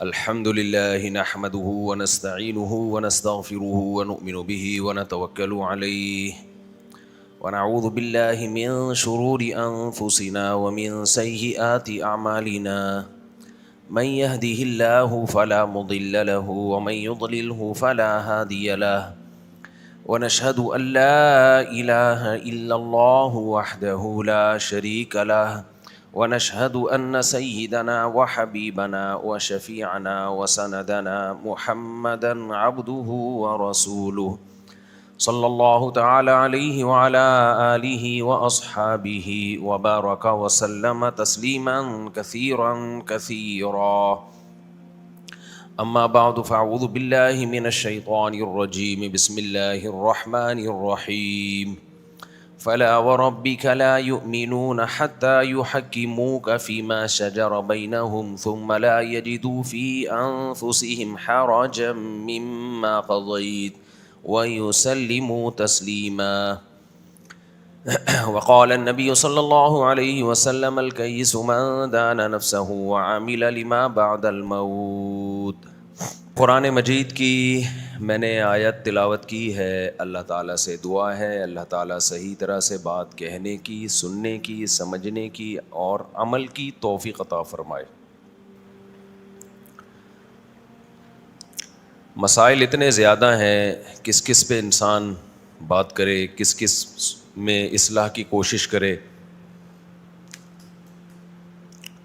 الحمد لله نحمده ونستعينه ونستغفره ونؤمن به ونتوكل عليه ونعوذ بالله من شرور أنفسنا ومن سيئات أعمالنا من يهده الله فلا مضل له ومن يضلله فلا هادي له ونشهد أن لا إله إلا الله وحده لا شريك له ونشهد أن سيدنا وحبيبنا وشفيعنا وسندنا محمدا عبده ورسوله صلى الله تعالى عليه وعلى آله وأصحابه وبارك وسلم تسليما كثيرا كثيرا. أما بعد فأعوذ بالله من الشيطان الرجيم. بسم الله الرحمن الرحيم. فلا وربك لا يؤمنون حتى يحكموك فيما شجر بينهم ثم لا يجدوا في أنفسهم حرجا مما قضيت ويسلموا تسليما. وقال النبي صلى الله عليه وسلم الكيس من دان نفسه وعمل لما بعد الموت. قرآن مجید کی میں نے آیت تلاوت کی ہے. اللہ تعالیٰ سے دعا ہے اللہ تعالیٰ صحیح طرح سے بات کہنے کی، سننے کی، سمجھنے کی اور عمل کی توفیق عطا فرمائے. مسائل اتنے زیادہ ہیں، کس کس پہ انسان بات کرے، کس کس میں اصلاح کی کوشش کرے.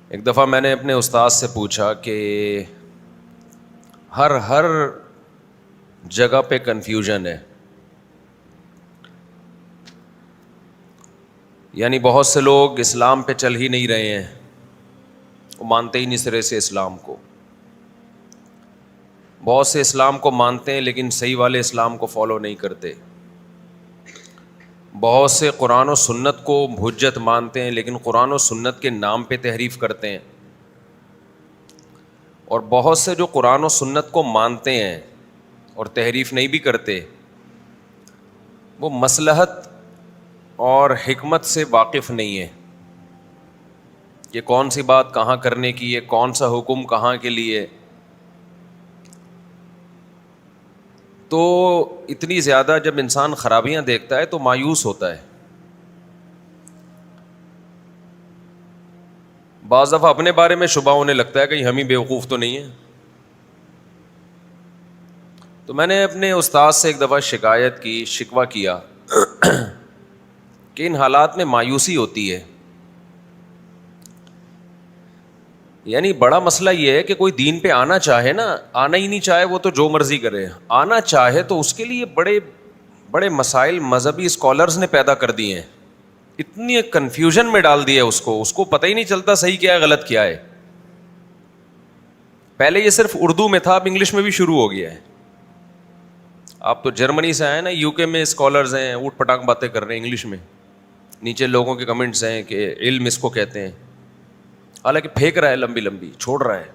ایک دفعہ میں نے اپنے استاد سے پوچھا کہ ہر جگہ پہ کنفیوژن ہے، یعنی بہت سے لوگ اسلام پہ چل ہی نہیں رہے ہیں، وہ مانتے ہی نہیں سرے سے اسلام کو. بہت سے اسلام کو مانتے ہیں لیکن صحیح والے اسلام کو فالو نہیں کرتے. بہت سے قرآن و سنت کو حجت مانتے ہیں لیکن قرآن و سنت کے نام پہ تحریف کرتے ہیں. اور بہت سے جو قرآن و سنت کو مانتے ہیں اور تحریف نہیں بھی کرتے، وہ مصلحت اور حکمت سے واقف نہیں ہے کہ کون سی بات کہاں کرنے کی ہے، کون سا حکم کہاں کے لیے. تو اتنی زیادہ جب انسان خرابیاں دیکھتا ہے تو مایوس ہوتا ہے. بعض دفعہ اپنے بارے میں شبہ ہونے لگتا ہے کہیں ہم ہی بیوقوف تو نہیں ہیں. تو میں نے اپنے استاد سے ایک دفعہ شکایت کی، شکوہ کیا کہ ان حالات میں مایوسی ہوتی ہے. یعنی بڑا مسئلہ یہ ہے کہ کوئی دین پہ آنا چاہے نا، آنا ہی نہیں چاہے وہ تو جو مرضی کرے. آنا چاہے تو اس کے لیے بڑے بڑے مسائل مذہبی اسکالرز نے پیدا کر دیے ہیں، اتنی کنفیوژن میں ڈال دیا اس کو پتہ ہی نہیں چلتا صحیح کیا ہے غلط کیا ہے. پہلے یہ صرف اردو میں تھا، اب انگلش میں بھی شروع ہو گیا ہے. آپ تو جرمنی سے آئے نا، یو کے میں اسکالرز ہیں اوٹ پٹانگ باتیں کر رہے ہیں انگلش میں. نیچے لوگوں کے کمنٹس ہیں کہ علم اس کو کہتے ہیں، حالانکہ پھینک رہا ہے لمبی لمبی، چھوڑ رہا ہے.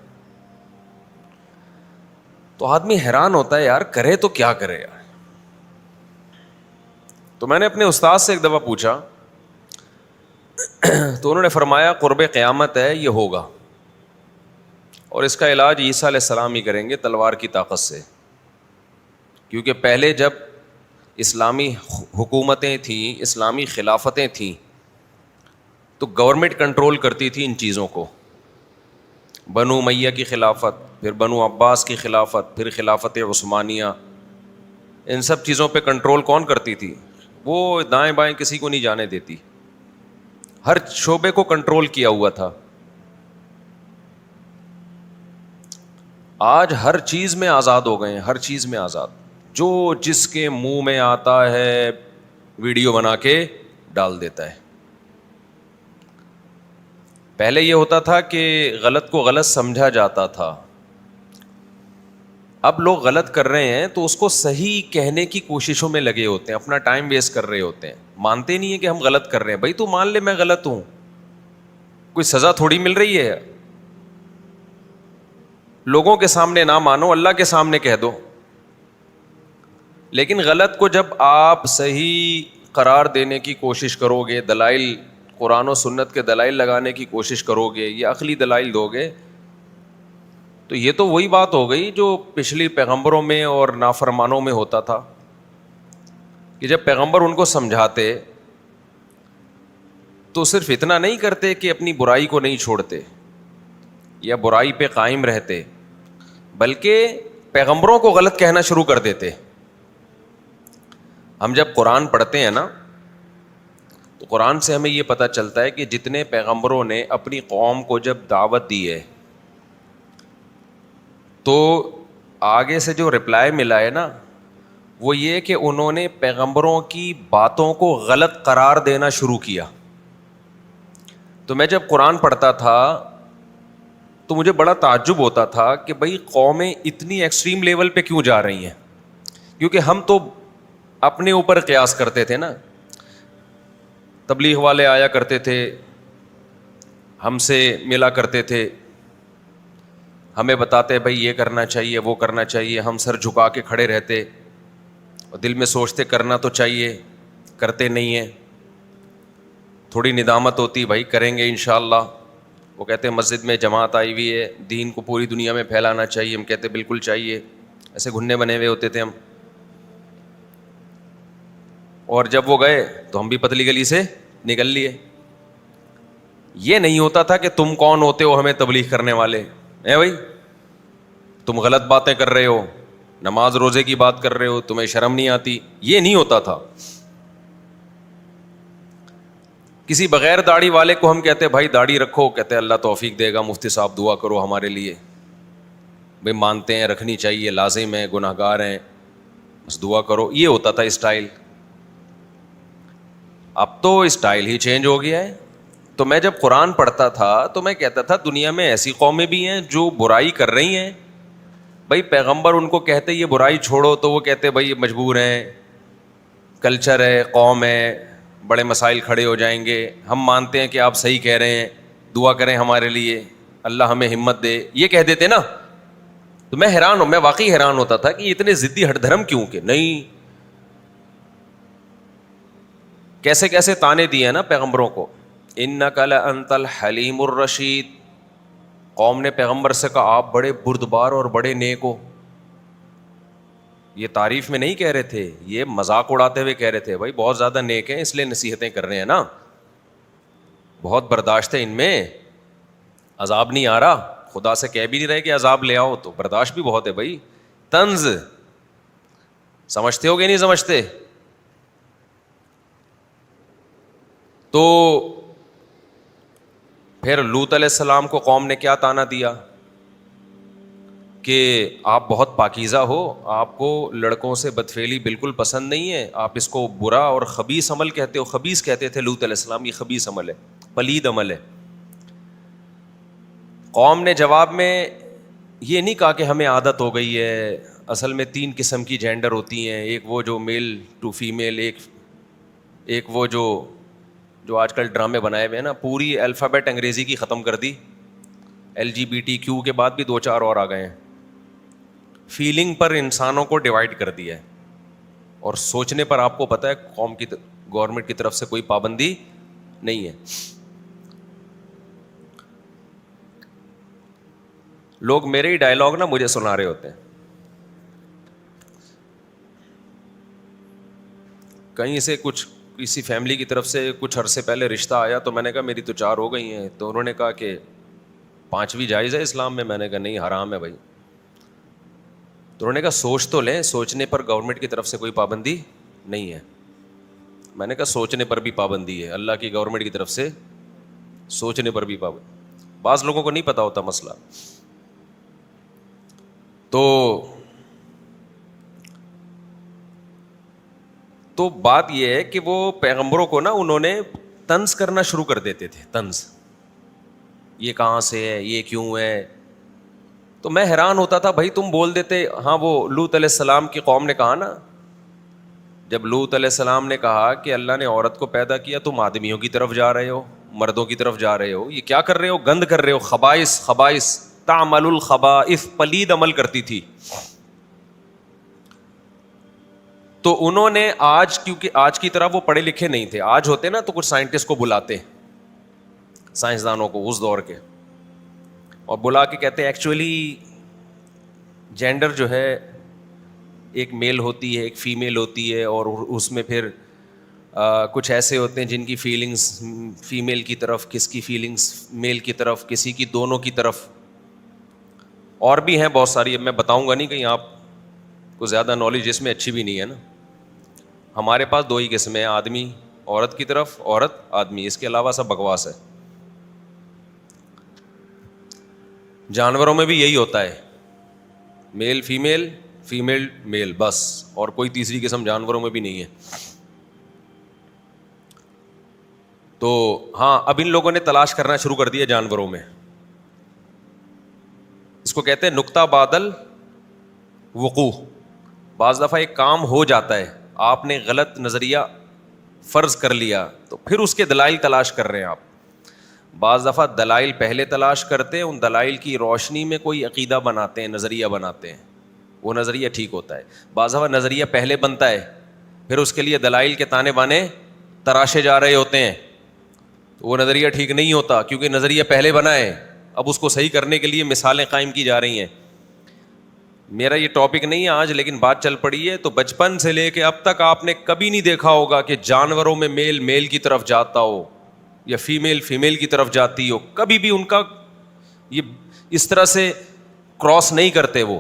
تو آدمی حیران ہوتا ہے یار کرے تو کیا کرے یار. تو میں نے اپنے استاد سے ایک دفعہ پوچھا تو انہوں نے فرمایا قرب قیامت ہے، یہ ہوگا اور اس کا علاج عیسیٰ علیہ السلام ہی کریں گے تلوار کی طاقت سے. کیونکہ پہلے جب اسلامی حکومتیں تھیں، اسلامی خلافتیں تھیں، تو گورنمنٹ کنٹرول کرتی تھی ان چیزوں کو. بنو امیہ کی خلافت، پھر بنو عباس کی خلافت، پھر خلافت عثمانیہ، ان سب چیزوں پہ کنٹرول کون کرتی تھی؟ وہ دائیں بائیں کسی کو نہیں جانے دیتی، ہر شعبے کو کنٹرول کیا ہوا تھا. آج ہر چیز میں آزاد ہو گئے ہیں، ہر چیز میں آزاد. جو جس کے منہ میں آتا ہے ویڈیو بنا کے ڈال دیتا ہے. پہلے یہ ہوتا تھا کہ غلط کو غلط سمجھا جاتا تھا، اب لوگ غلط کر رہے ہیں تو اس کو صحیح کہنے کی کوششوں میں لگے ہوتے ہیں، اپنا ٹائم ویسٹ کر رہے ہوتے ہیں. مانتے نہیں ہیں کہ ہم غلط کر رہے ہیں. بھائی تو مان لے میں غلط ہوں، کوئی سزا تھوڑی مل رہی ہے. لوگوں کے سامنے نہ مانو، اللہ کے سامنے کہہ دو. لیکن غلط کو جب آپ صحیح قرار دینے کی کوشش کرو گے، دلائل قرآن و سنت کے دلائل لگانے کی کوشش کرو گے یا عقلی دلائل دو گے، تو یہ تو وہی بات ہو گئی جو پچھلی پیغمبروں میں اور نافرمانوں میں ہوتا تھا کہ جب پیغمبر ان کو سمجھاتے تو صرف اتنا نہیں کرتے کہ اپنی برائی کو نہیں چھوڑتے یا برائی پہ قائم رہتے، بلکہ پیغمبروں کو غلط کہنا شروع کر دیتے. ہم جب قرآن پڑھتے ہیں نا تو قرآن سے ہمیں یہ پتہ چلتا ہے کہ جتنے پیغمبروں نے اپنی قوم کو جب دعوت دی ہے تو آگے سے جو رپلائی ملا ہے نا وہ یہ کہ انہوں نے پیغمبروں کی باتوں کو غلط قرار دینا شروع کیا. تو میں جب قرآن پڑھتا تھا تو مجھے بڑا تعجب ہوتا تھا کہ بھئی قومیں اتنی ایکسٹریم لیول پہ کیوں جا رہی ہیں، کیونکہ ہم تو اپنے اوپر قیاس کرتے تھے نا. تبلیغ والے آیا کرتے تھے، ہم سے ملا کرتے تھے، ہمیں بتاتے بھائی یہ کرنا چاہیے وہ کرنا چاہیے، ہم سر جھکا کے کھڑے رہتے اور دل میں سوچتے کرنا تو چاہیے، کرتے نہیں ہیں. تھوڑی ندامت ہوتی بھائی کریں گے انشاءاللہ. وہ کہتے ہیں مسجد میں جماعت آئی ہوئی ہے، دین کو پوری دنیا میں پھیلانا چاہیے، ہم کہتے بالکل چاہیے. ایسے گھننے بنے ہوئے ہوتے تھے ہم. اور جب وہ گئے تو ہم بھی پتلی گلی سے نکل لیے. یہ نہیں ہوتا تھا کہ تم کون ہوتے ہو ہمیں تبلیغ کرنے والے، اے بھائی تم غلط باتیں کر رہے ہو، نماز روزے کی بات کر رہے ہو، تمہیں شرم نہیں آتی. یہ نہیں ہوتا تھا. کسی بغیر داڑھی والے کو ہم کہتے بھائی داڑھی رکھو، کہتے اللہ توفیق دے گا، مفتی صاحب دعا کرو ہمارے لیے. بھائی مانتے ہیں رکھنی چاہیے، لازم ہے، گناہ گار ہیں، بس دعا کرو. یہ ہوتا تھا اسٹائل. اب تو اسٹائل ہی چینج ہو گیا ہے. تو میں جب قرآن پڑھتا تھا تو میں کہتا تھا دنیا میں ایسی قومیں بھی ہیں جو برائی کر رہی ہیں. بھائی پیغمبر ان کو کہتے یہ برائی چھوڑو تو وہ کہتے بھائی مجبور ہیں، کلچر ہے، قوم ہے، بڑے مسائل کھڑے ہو جائیں گے، ہم مانتے ہیں کہ آپ صحیح کہہ رہے ہیں، دعا کریں ہمارے لیے، اللہ ہمیں ہمت دے. یہ کہہ دیتے نا. تو میں حیران ہوں، میں واقعی حیران ہوتا تھا کہ اتنے ضدی ہٹ دھرم کیوں کہ نہیں. کیسے کیسے تانے دیے نا پیغمبروں کو. انک لانت الحلیم الرشید. قوم نے پیغمبر سے کہا آپ بڑے بردبار اور بڑے نیک ہو. یہ تعریف میں نہیں کہہ رہے تھے، یہ مذاق اڑاتے ہوئے کہہ رہے تھے بھائی بہت زیادہ نیک ہیں اس لیے نصیحتیں کر رہے ہیں نا، بہت برداشت ہے ان میں، عذاب نہیں آ رہا. خدا سے کہہ بھی نہیں رہے کہ عذاب لے آؤ، تو برداشت بھی بہت ہے بھائی. طنز سمجھتے ہو کہ نہیں سمجھتے؟ تو پھر لوط علیہ السلام کو قوم نے کیا تانا دیا کہ آپ بہت پاکیزہ ہو، آپ کو لڑکوں سے بدفعلی بالکل پسند نہیں ہے، آپ اس کو برا اور خبیث عمل کہتے ہو. خبیث کہتے تھے لوط علیہ السلام، یہ خبیث عمل ہے، پلید عمل ہے. قوم نے جواب میں یہ نہیں کہا کہ ہمیں عادت ہو گئی ہے، اصل میں 3 قسم کی جینڈر ہوتی ہیں، ایک وہ جو میل ٹو فیمیل، ایک وہ جو آج کل ڈرامے بنائے ہوئے ہیں نا، پوری الفابیٹ انگریزی کی ختم کر دی. LGBTQ کے بعد بھی 2-4 اور آ گئے ہیں. فیلنگ پر انسانوں کو ڈیوائڈ کر دیا ہے، اور سوچنے پر آپ کو پتہ ہے قوم کی گورنمنٹ کی طرف سے کوئی پابندی نہیں ہے. لوگ میرے ہی ڈائلاگ نا مجھے سنا رہے ہوتے ہیں. کہیں سے کسی فیملی کی طرف سے کچھ عرصے پہلے رشتہ آیا تو میں نے کہا میری تو 4 ہو گئی ہیں. تو انہوں نے کہا کہ 5ویں جائز ہے اسلام میں. میں نے کہا نہیں حرام ہے بھائی. تو انہوں نے کہا سوچ تو لیں، سوچنے پر گورنمنٹ کی طرف سے کوئی پابندی نہیں ہے. میں نے کہا سوچنے پر بھی پابندی ہے، اللہ کی گورنمنٹ کی طرف سے سوچنے پر بھی پابندی. بعض لوگوں کو نہیں پتا ہوتا مسئلہ. تو بات یہ ہے کہ وہ پیغمبروں کو نا انہوں نے طنز کرنا شروع کر دیتے تھے. طنز، یہ کہاں سے ہے، یہ کیوں ہے. تو میں حیران ہوتا تھا بھائی تم بول دیتے. ہاں وہ لوط علیہ السلام کی قوم نے کہا نا، جب لوط علیہ السلام نے کہا کہ اللہ نے عورت کو پیدا کیا، تم آدمیوں کی طرف جا رہے ہو، مردوں کی طرف جا رہے ہو، یہ کیا کر رہے ہو، گند کر رہے ہو. خبائث تعمل الخبائث، پلید عمل کرتی تھی. تو انہوں نے کیونکہ آج کی طرح وہ پڑھے لکھے نہیں تھے. آج ہوتے نا تو کچھ سائنٹسٹ کو بلاتے، سائنسدانوں کو اس دور کے، اور بلا کے کہتے ایکچولی جینڈر جو ہے ایک میل ہوتی ہے ایک فیمیل ہوتی ہے, اور اس میں پھر کچھ ایسے ہوتے ہیں جن کی فیلنگس فیمیل کی طرف, کس کی فیلنگس میل کی طرف, کسی کی دونوں کی طرف, اور بھی ہیں بہت ساری. اب میں بتاؤں گا نہیں, کہیں آپ کو زیادہ نالج اس میں اچھی بھی نہیں ہے نا. ہمارے پاس دو ہی قسمیں ہیں, آدمی عورت کی طرف, عورت آدمی, اس کے علاوہ سب بکواس ہے. جانوروں میں بھی یہی ہوتا ہے, میل فیمیل, فیمیل میل, بس, اور کوئی تیسری قسم جانوروں میں بھی نہیں ہے. تو ہاں, اب ان لوگوں نے تلاش کرنا شروع کر دیا جانوروں میں. اس کو کہتے ہیں نقطہ بادل وقوع. بعض دفعہ ایک کام ہو جاتا ہے, آپ نے غلط نظریہ فرض کر لیا, تو پھر اس کے دلائل تلاش کر رہے ہیں آپ. بعض دفعہ دلائل پہلے تلاش کرتے ہیں, ان دلائل کی روشنی میں کوئی عقیدہ بناتے ہیں, نظریہ بناتے ہیں, وہ نظریہ ٹھیک ہوتا ہے. بعض دفعہ نظریہ پہلے بنتا ہے, پھر اس کے لیے دلائل کے تانے بانے تراشے جا رہے ہوتے ہیں, تو وہ نظریہ ٹھیک نہیں ہوتا, کیونکہ نظریہ پہلے بنا ہے. اب اس کو صحیح کرنے کے لیے مثالیں قائم کی جا رہی ہیں. میرا یہ ٹاپک نہیں ہے آج, لیکن بات چل پڑی ہے. تو بچپن سے لے کے اب تک آپ نے کبھی نہیں دیکھا ہوگا کہ جانوروں میں میل میل کی طرف جاتا ہو یا فیمیل فیمیل کی طرف جاتی ہو. کبھی بھی ان کا یہ اس طرح سے کراس نہیں کرتے وہ.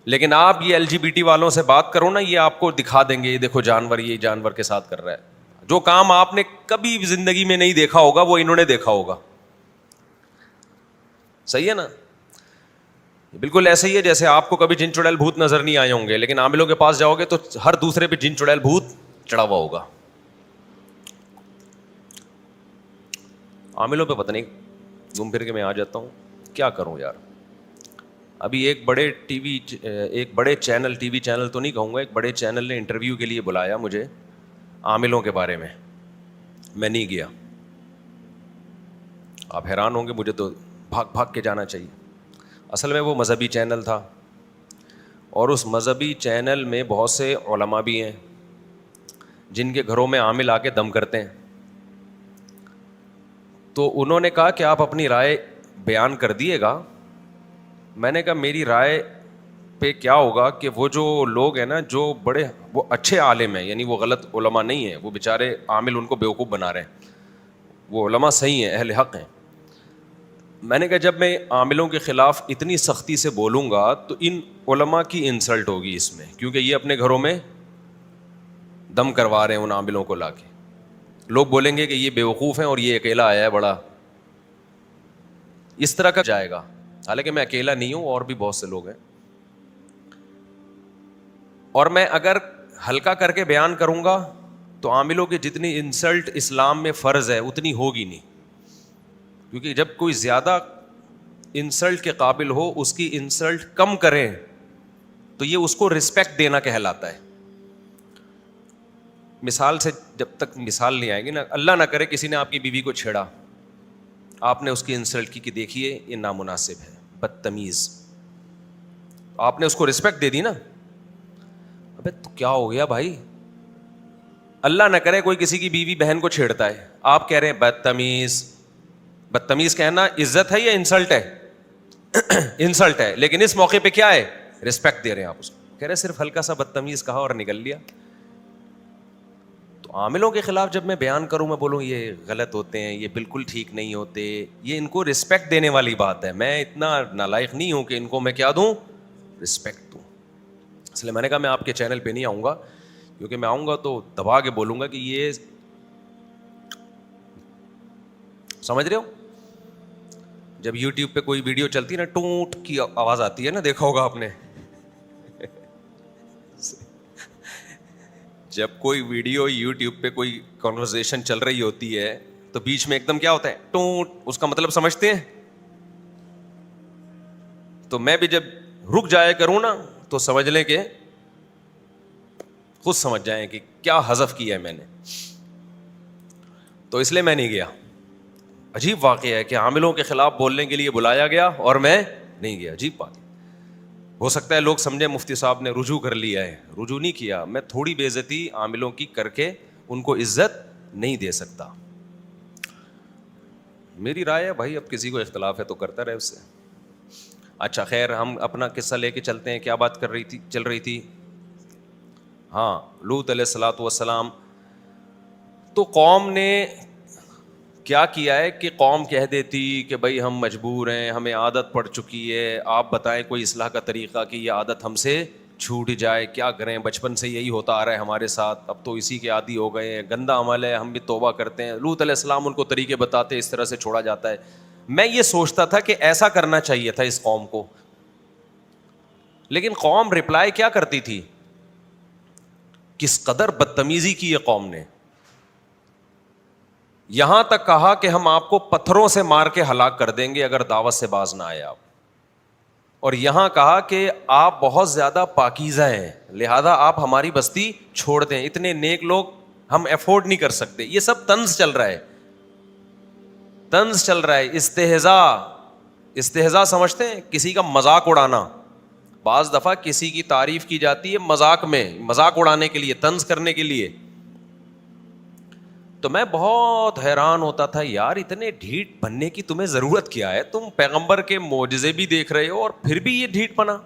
لیکن آپ یہ LGBT والوں سے بات کرو نا, یہ آپ کو دکھا دیں گے, یہ دیکھو جانور, یہ جانور کے ساتھ کر رہا ہے. جو کام آپ نے کبھی زندگی میں نہیں دیکھا ہوگا وہ انہوں نے دیکھا ہوگا. صحیح ہے نا؟ بالکل ایسے ہی ہے جیسے آپ کو کبھی جن چڑیل بھوت نظر نہیں آئے ہوں گے, لیکن عاملوں کے پاس جاؤ گے تو ہر دوسرے پہ جن چڑیل بھوت چڑھا ہوا ہوگا. عاملوں پہ پتہ نہیں گھوم پھر کے میں آ جاتا ہوں, کیا کروں یار. ابھی ایک بڑے چینل, ٹی وی چینل تو نہیں کہوں گا, ایک بڑے چینل نے انٹرویو کے لیے بلایا مجھے عاملوں کے بارے میں. میں نہیں گیا. آپ حیران ہوں گے, مجھے تو بھاگ بھاگ کے جانا چاہیے. اصل میں وہ مذہبی چینل تھا, اور اس مذہبی چینل میں بہت سے علماء بھی ہیں جن کے گھروں میں عامل آ کے دم کرتے ہیں. تو انہوں نے کہا کہ آپ اپنی رائے بیان کر دیے گا. میں نے کہا میری رائے پہ کیا ہوگا کہ وہ جو لوگ ہیں نا, جو وہ اچھے عالم ہیں, یعنی وہ غلط علماء نہیں ہیں, وہ بیچارے عامل ان کو بیوقوف بنا رہے ہیں, وہ علماء صحیح ہیں, اہل حق ہیں. میں نے کہا جب میں عاملوں کے خلاف اتنی سختی سے بولوں گا تو ان علماء کی انسلٹ ہوگی اس میں, کیونکہ یہ اپنے گھروں میں دم کروا رہے ہیں ان عاملوں کو لا کے. لوگ بولیں گے کہ یہ بیوقوف ہیں اور یہ اکیلا آیا ہے بڑا, اس طرح کا جائے گا. حالانکہ میں اکیلا نہیں ہوں, اور بھی بہت سے لوگ ہیں. اور میں اگر ہلکا کر کے بیان کروں گا تو عاملوں کی جتنی انسلٹ اسلام میں فرض ہے اتنی ہوگی نہیں, کیونکہ جب کوئی زیادہ انسلٹ کے قابل ہو اس کی انسلٹ کم کریں تو یہ اس کو رسپیکٹ دینا کہلاتا ہے. مثال سے جب تک مثال نہیں آئے گی نا, اللہ نہ کرے کسی نے آپ کی بیوی کو چھیڑا, آپ نے اس کی انسلٹ کی کہ دیکھیے یہ نامناسب ہے, بدتمیز, آپ نے اس کو رسپیکٹ دے دی نا. ابے تو کیا ہو گیا بھائی, اللہ نہ کرے کوئی کسی کی بیوی بہن کو چھیڑتا ہے, آپ کہہ رہے ہیں بدتمیز. بدتمیز کہنا عزت ہے یا انسلٹ ہے؟ انسلٹ ہے. لیکن اس موقع پہ کیا ہے, رسپیکٹ دے رہے ہیں آپ اس کو. کہہ رہے صرف ہلکا سا بدتمیز کہا اور نکل لیا. تو عاملوں کے خلاف جب میں بیان کروں, میں بولوں یہ غلط ہوتے ہیں, یہ بالکل ٹھیک نہیں ہوتے, یہ ان کو رسپیکٹ دینے والی بات ہے. میں اتنا نالائق نہیں ہوں کہ ان کو میں کیا دوں, رسپیکٹ دوں. اس لیے میں نے کہا میں آپ کے چینل پہ نہیں آؤں گا, کیونکہ میں آؤں گا تو دبا کے بولوں گا کہ یہ, سمجھ رہے ہو, جب یوٹیوب پہ کوئی ویڈیو چلتی ہے نا, ٹوٹ کی آواز آتی ہے نا, دیکھا ہوگا آپ نے. جب کوئی ویڈیو یوٹیوب پہ کوئی کنورسیشن چل رہی ہوتی ہے تو بیچ میں ایک دم کیا ہوتا ہے, ٹوٹ. اس کا مطلب سمجھتے ہیں؟ تو میں بھی جب رک جایا کروں نا تو سمجھ لیں کہ خود سمجھ جائیں کہ کیا حذف کیا ہے میں نے. تو اس لیے میں نہیں گیا. عجیب واقعہ ہے کہ عاملوں کے خلاف بولنے کے لیے بلایا گیا اور میں نہیں گیا. عجیب بات ہے. ہو سکتا ہے لوگ سمجھے مفتی صاحب نے رجوع کر لیا ہے, رجوع نہیں کیا. میں تھوڑی بے عزتی عاملوں کی کر کے ان کو عزت نہیں دے سکتا. میری رائے ہے بھائی, اب کسی کو اختلاف ہے تو کرتا رہے اس سے. اچھا خیر، ہم اپنا قصہ لے کے چلتے ہیں. کیا بات چل رہی تھی؟ ہاں، لوط علیہ الصلوۃ والسلام. تو قوم نے کیا کیا ہے کہ قوم کہہ دیتی کہ بھائی ہم مجبور ہیں، ہمیں عادت پڑ چکی ہے، آپ بتائیں کوئی اصلاح کا طریقہ کہ یہ عادت ہم سے چھوٹ جائے. کیا کریں، بچپن سے یہی ہوتا آ رہا ہے ہمارے ساتھ، اب تو اسی کے عادی ہو گئے ہیں، گندا عمل ہے، ہم بھی توبہ کرتے ہیں. لوط علیہ السلام ان کو طریقے بتاتے، اس طرح سے چھوڑا جاتا ہے. میں یہ سوچتا تھا کہ ایسا کرنا چاہیے تھا اس قوم کو، لیکن قوم رپلائی کیا کرتی تھی؟ کس قدر بدتمیزی کی یہ قوم نے. یہاں تک کہا کہ ہم آپ کو پتھروں سے مار کے ہلاک کر دیں گے اگر دعوت سے باز نہ آئے آپ. اور یہاں کہا کہ آپ بہت زیادہ پاکیزہ ہیں، لہذا آپ ہماری بستی چھوڑ دیں، اتنے نیک لوگ ہم افورڈ نہیں کر سکتے. یہ سب طنز چل رہا ہے، طنز چل رہا ہے. استہزاء سمجھتے ہیں کسی کا مذاق اڑانا. بعض دفعہ کسی کی تعریف کی جاتی ہے مذاق میں، مذاق اڑانے کے لیے، طنز کرنے کے لیے. تو میں بہت حیران ہوتا تھا، یار اتنے ڈھیٹ بننے کی تمہیں ضرورت کیا ہے؟ تم پیغمبر کے معجزے بھی دیکھ رہے ہو اور پھر بھی یہ ڈھیٹ پنا.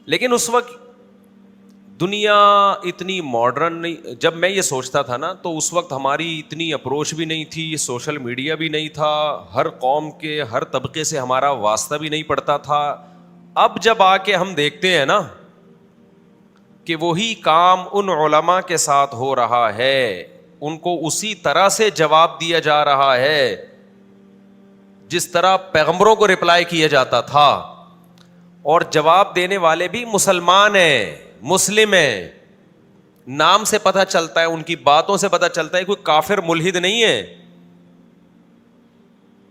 لیکن اس وقت دنیا اتنی ماڈرن نہیں. جب میں یہ سوچتا تھا نا تو اس وقت ہماری اتنی اپروچ بھی نہیں تھی، سوشل میڈیا بھی نہیں تھا، ہر قوم کے ہر طبقے سے ہمارا واسطہ بھی نہیں پڑتا تھا. اب جب آ کے ہم دیکھتے ہیں نا کہ وہی کام ان علماء کے ساتھ ہو رہا ہے، ان کو اسی طرح سے جواب دیا جا رہا ہے جس طرح پیغمبروں کو رپلائی کیا جاتا تھا، اور جواب دینے والے بھی مسلمان ہیں، مسلم ہیں. نام سے پتہ چلتا ہے، ان کی باتوں سے پتہ چلتا ہے کوئی کافر ملحد نہیں ہے.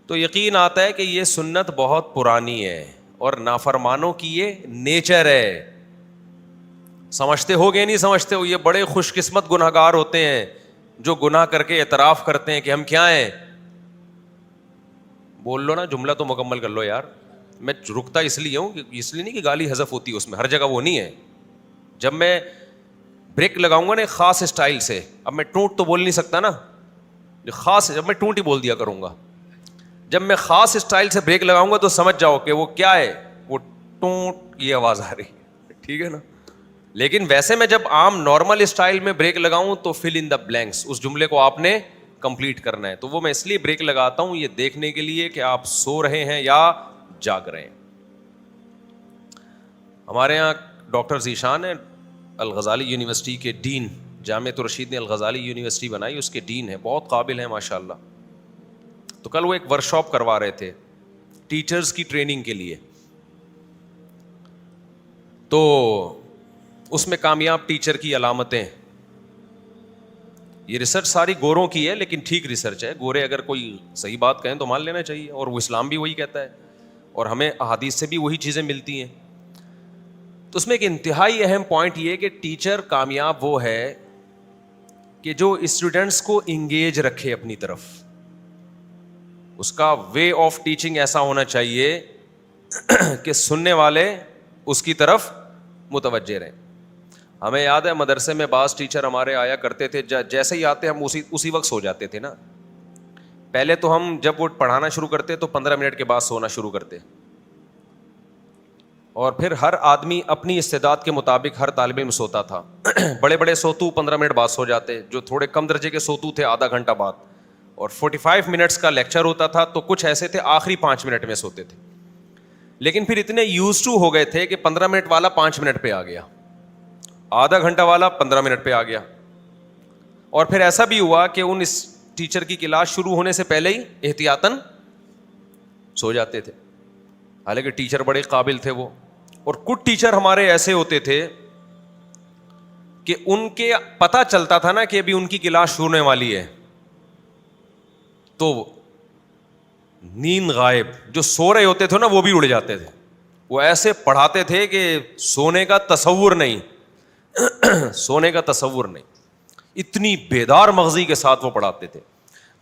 تو یقین آتا ہے کہ یہ سنت بہت پرانی ہے اور نافرمانوں کی یہ نیچر ہے. سمجھتے ہو گے نہیں سمجھتے ہو، یہ بڑے خوش قسمت گناہگار ہوتے ہیں جو گناہ کر کے اعتراف کرتے ہیں کہ ہم کیا ہیں. بول لو نا، جملہ تو مکمل کر لو یار. میں رکتا اس لیے ہوں، اس لیے نہیں کہ گالی حذف ہوتی ہے اس میں، ہر جگہ وہ نہیں ہے. جب میں بریک لگاؤں گا نا خاص اسٹائل سے، اب میں ٹونٹ تو بول نہیں سکتا نا، خاص جب میں ٹونٹ ہی بول دیا کروں گا. جب میں خاص اسٹائل سے بریک لگاؤں گا تو سمجھ جاؤ کہ وہ کیا ہے، وہ ٹونٹ یہ آواز آ رہی ہے، ٹھیک ہے نا. لیکن ویسے میں جب عام نارمل اسٹائل میں بریک لگاؤں تو فل ان دا بلینکس، اس جملے کو آپ نے کمپلیٹ کرنا ہے. تو وہ میں اس لیے بریک لگاتا ہوں، یہ دیکھنے کے لیے کہ آپ سو رہے ہیں یا جاگ رہے ہیں. ہمارے یہاں ڈاکٹر ذیشان ہے، الغزالی یونیورسٹی کے ڈین، جامعۃ الرشید نے الغزالی یونیورسٹی بنائی، اس کے ڈین ہیں، بہت قابل ہیں ماشاء اللہ. تو کل وہ ایک ورکشاپ کروا رہے تھے ٹیچرز کی ٹریننگ کے لیے. تو اس میں کامیاب ٹیچر کی علامتیں، یہ ریسرچ ساری گوروں کی ہے لیکن ٹھیک ریسرچ ہے. گورے اگر کوئی صحیح بات کہیں تو مان لینا چاہیے، اور وہ اسلام بھی وہی کہتا ہے اور ہمیں احادیث سے بھی وہی چیزیں ملتی ہیں. تو اس میں ایک انتہائی اہم پوائنٹ یہ ہے کہ ٹیچر کامیاب وہ ہے کہ جو اسٹوڈنٹس کو انگیج رکھے اپنی طرف. اس کا وے آف ٹیچنگ ایسا ہونا چاہیے کہ سننے والے اس کی طرف متوجہ رہیں. ہمیں یاد ہے مدرسے میں بعض ٹیچر ہمارے آیا کرتے تھے، جیسے ہی آتے ہم اسی وقت سو جاتے تھے نا. پہلے تو ہم جب وہ پڑھانا شروع کرتے تو 15 منٹ کے بعد سونا شروع کرتے، اور پھر ہر آدمی اپنی استعداد کے مطابق ہر طالب علم سوتا تھا. بڑے بڑے سوتو 15 منٹ بعد سو جاتے، جو تھوڑے کم درجے کے سوتو تھے آدھا گھنٹہ بعد. اور 45 منٹس کا لیکچر ہوتا تھا تو کچھ ایسے تھے آخری 5 منٹ میں سوتے تھے. لیکن پھر اتنے یوز ٹو ہو گئے تھے کہ 15 منٹ والا 5 منٹ پہ آ گیا، آدھا گھنٹہ والا 15 منٹ پہ آ گیا. اور پھر ایسا بھی ہوا کہ ان اس ٹیچر کی کلاس شروع ہونے سے پہلے ہی احتیاطاً سو جاتے تھے، حالانکہ ٹیچر بڑے قابل تھے وہ. اور کچھ ٹیچر ہمارے ایسے ہوتے تھے کہ ان کے پتہ چلتا تھا نا کہ ابھی ان کی کلاس شروع ہونے والی ہے تو نیند غائب، جو سو رہے ہوتے تھے نا وہ بھی اڑ جاتے تھے. وہ ایسے پڑھاتے تھے کہ سونے کا تصور نہیں، سونے کا تصور نہیں، اتنی بیدار مغزی کے ساتھ وہ پڑھاتے تھے.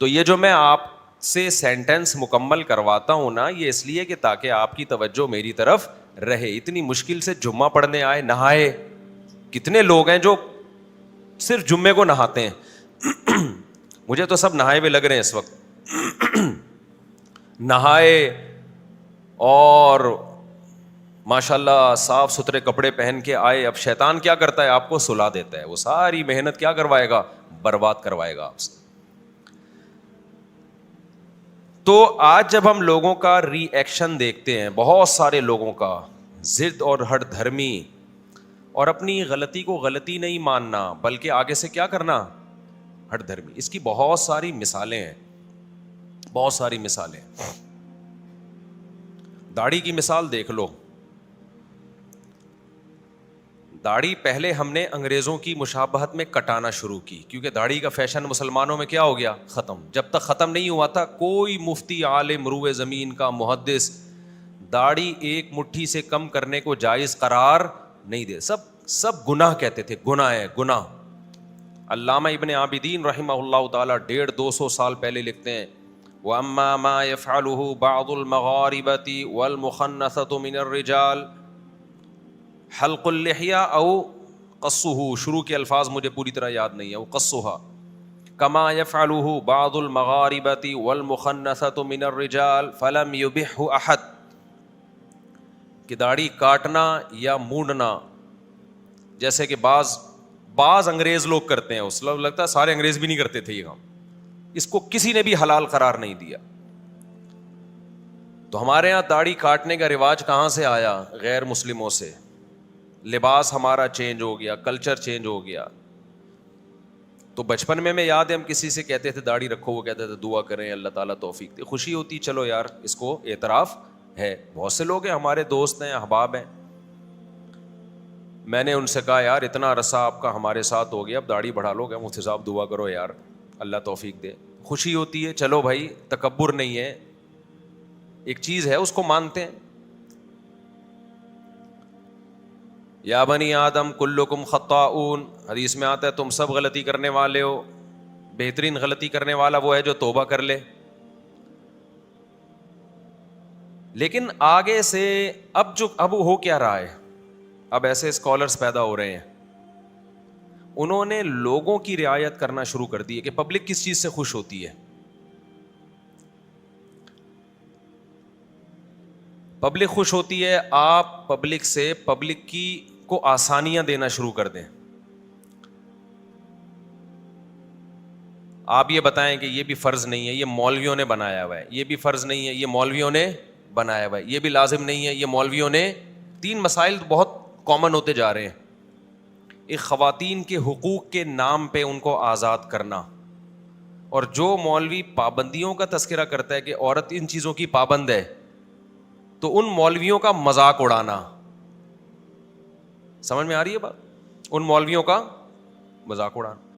تو یہ جو میں آپ سے سینٹنس مکمل کرواتا ہوں نا، یہ اس لیے کہ تاکہ آپ کی توجہ میری طرف رہے. اتنی مشکل سے جمعہ پڑھنے آئے، نہائے. کتنے لوگ ہیں جو صرف جمعے کو نہاتے ہیں؟ مجھے تو سب نہائے ہوئے لگ رہے ہیں اس وقت. نہائے، اور ماشاء اللہ صاف ستھرے کپڑے پہن کے آئے. اب شیطان کیا کرتا ہے؟ آپ کو سلا دیتا ہے. وہ ساری محنت کیا کروائے گا؟ برباد کروائے گا آپ سے. تو آج جب ہم لوگوں کا ری ایکشن دیکھتے ہیں, بہت سارے لوگوں کا ضد اور ہٹ دھرمی, اور اپنی غلطی کو غلطی نہیں ماننا بلکہ آگے سے کیا کرنا؟ ہٹ دھرمی. اس کی بہت ساری مثالیں ہیں, بہت ساری مثالیں. داڑھی کی مثال دیکھ لو. داڑھی پہلے ہم نے انگریزوں کی مشابہت میں کٹانا شروع کی, کیونکہ داڑھی کا فیشن مسلمانوں میں کیا ہو گیا؟ ختم. جب تک ختم نہیں ہوا تھا کوئی مفتی, عالم, روئے زمین کا محدث داڑھی ایک مٹھی سے کم کرنے کو جائز قرار نہیں دے. سب گناہ کہتے تھے, گناہ ہے گناہ. علامہ ابن عابدین رحمہ اللہ تعالیٰ 150-200 سال پہلے لکھتے ہیں, وَأَمَّا مَا يَفْعَلُهُ بَعْضُ الْمَغَارِبَةِ وَالْمُخَنَّثَةُ مِنَ الرِّجَالِ حلق اللحیہ او قصہ. شروع کے الفاظ مجھے پوری طرح یاد نہیں ہے, وہ قصہ. کما یفعلہ بعض المغاربۃ والمخنثۃ من الرجال فلم یبحہ احد. کہ داڑھی کاٹنا یا مونڈنا جیسے کہ بعض انگریز لوگ کرتے ہیں, اس لگتا ہے سارے انگریز بھی نہیں کرتے تھے یہ کام, اس کو کسی نے بھی حلال قرار نہیں دیا. تو ہمارے یہاں داڑھی کاٹنے کا رواج کہاں سے آیا؟ غیر مسلموں سے. لباس ہمارا چینج ہو گیا, کلچر چینج ہو گیا. تو بچپن میں یاد ہے ہم کسی سے کہتے تھے داڑھی رکھو, وہ کہتے تھے دعا کریں اللہ تعالیٰ توفیق دے. خوشی ہوتی, چلو یار اس کو اعتراف ہے. بہت سے لوگ ہیں ہمارے دوست ہیں, احباب ہیں, میں نے ان سے کہا یار اتنا عرصہ آپ کا ہمارے ساتھ ہو گیا, اب داڑھی بڑھا لو. گے مفتی صاحب دعا کرو یار اللہ توفیق دے. خوشی ہوتی ہے, چلو بھائی تکبر نہیں ہے, ایک چیز ہے اس کو مانتے ہیں. یا بنی آدم کلکم خطاؤن, حدیث میں آتا ہے تم سب غلطی کرنے والے ہو, بہترین غلطی کرنے والا وہ ہے جو توبہ کر لے. لیکن آگے سے اب ہو کیا رہا ہے؟ اب ایسے اسکالرز پیدا ہو رہے ہیں, انہوں نے لوگوں کی رعایت کرنا شروع کر دی ہے کہ پبلک کس چیز سے خوش ہوتی ہے. پبلک خوش ہوتی ہے, آپ پبلک کی کو آسانیاں دینا شروع کر دیں. آپ یہ بتائیں کہ یہ بھی فرض نہیں ہے, یہ مولویوں نے بنایا ہوا ہے, یہ بھی فرض نہیں ہے, یہ مولویوں نے بنایا ہوا ہے, یہ بھی لازم نہیں ہے, یہ مولویوں نے. 3 مسائل بہت کامن ہوتے جا رہے ہیں. ایک خواتین کے حقوق کے نام پہ ان کو آزاد کرنا, اور جو مولوی پابندیوں کا تذکرہ کرتا ہے کہ عورت ان چیزوں کی پابند ہے, تو ان مولویوں کا مذاق اڑانا. سمجھ میں آ رہی ہے بات؟ ان مولویوں کا مذاق اڑانا.